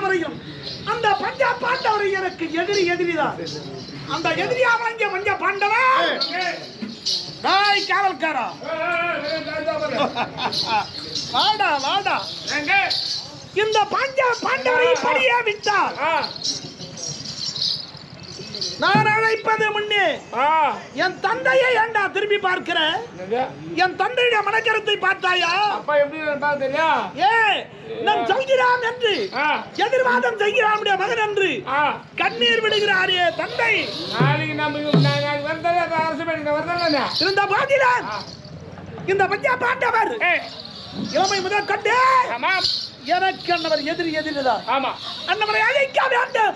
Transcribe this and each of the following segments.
வரையும் அந்த பஞ்ச பாண்டவரை எனக்கு எதிரிதான். அந்த எதிரியா வாங்கிய பஞ்ச பாண்டவன் காவல்காரா வாடா வாடா. இந்த பஞ்ச பாண்டவரை பணிய விட்டார். நான் அழைப்பது முன்னே என் தந்தையை ஏண்டா திரும்பி பார்க்கிற? என் தந்தையுடைய மனக்கருத்தை பார்த்தாயா? நம் சொல்கிறான் என்று எதிர்வாதம் செய்கிறான் மகன் என்று கண்ணீர் விடுகிறாரே தந்தை. இருந்த போதிலும் இந்த பஞ்ச பாண்டவர் இளமை முதல் கண்டு எனக்கு அன்னவர் எதிரிதான். ஆமா, அன்னவரை அழைக்க வேண்டும்.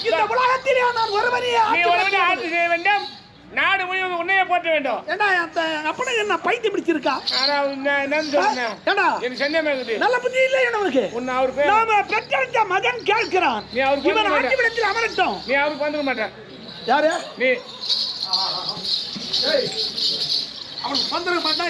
இந்த உலகத்திலே நான் ஒருவனே ஆட்சி செய்ய வேண்டும். நாடு முழுவதும் உன்னையே போற்ற வேண்டும். ஏண்டா அப்படி என்ன பைத்தியம் பிடிச்சிருக்கா? நல்ல புத்தி இல்லை எனக்கு. நாம பெற்ற மகன் கேட்கிறான். இவன் ஆட்சி விடத்தில் அமரட்டும். நீ அவருக்கு வந்துக்க மாட்டேன். யாரு நீ? அவனுக்கு வந்துருக்க மாட்டான்.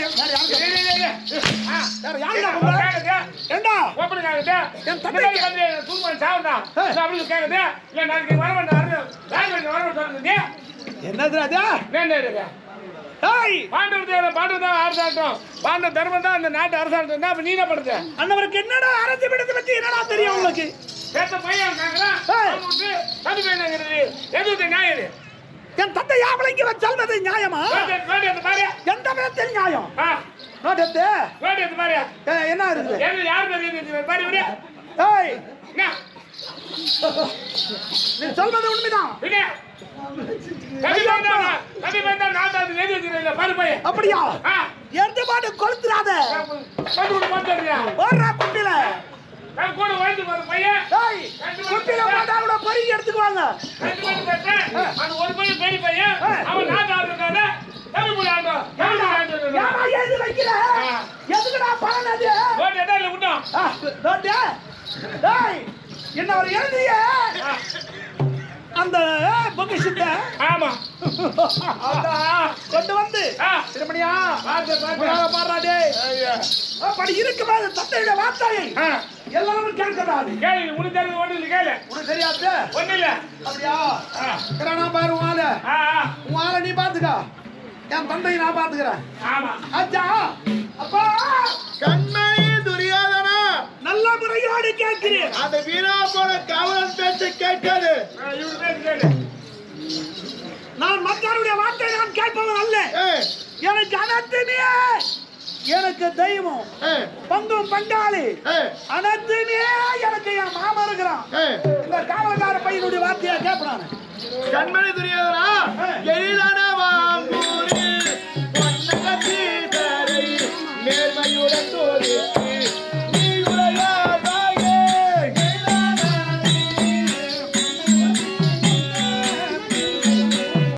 அண்ணவருக்கு என்னடா அரசு பீடத்தை பத்தி என்னடா தெரியும் உங்களுக்கு? என் தந்தை யாவளைக்கு சொல்வது நியாயமா? எந்த விதத்தில் நியாயம்? என்ன இருக்கு? நீ சொல்வது உண்மைதான். அப்படியா? எந்த பாட்டு கொளுத்துறாத குட்டில பறி எடுத்துக்குவாங்க. என்ன ஒரு எழுதிய அந்த பொக்கிஷத்தை கொண்டு வந்து திருமணியா பாடுறாடே அப்படி இருக்கும்போது தந்தையுடைய வார்த்தையை எல்லாரும் கேட்கறாரு. கேளு, உனக்கு தெரிஞ்சது ஒண்ணு இல்ல. கேளு, உனக்கு தெரியாது ஒண்ணு இல்ல. அப்படியா? நான் பாரு உன் ஆளை நீ பாத்துக்க, என் தந்தையை நான் பாத்துக்கிறேன். ஆமா அச்சா. அப்பா கண்மணி துரியோதனா, நல்ல முறையோடு கேட்கிறேன். அந்த வீணா போன காவலன் பேச்சை கேட்காது. நான் மற்றவருடைய வார்த்தை நான் கேட்பவன் அல்ல. எனக்கு அனைத்துமே எனக்கு தெய்வம் பங்கும் பங்காளி அனைத்துமே எனக்கு என் மாமா இருக்கிறான். இந்த காவல்கார பையனுடைய வார்த்தையை கேட்பான. கண்மணி துரியோதனா, எளிதான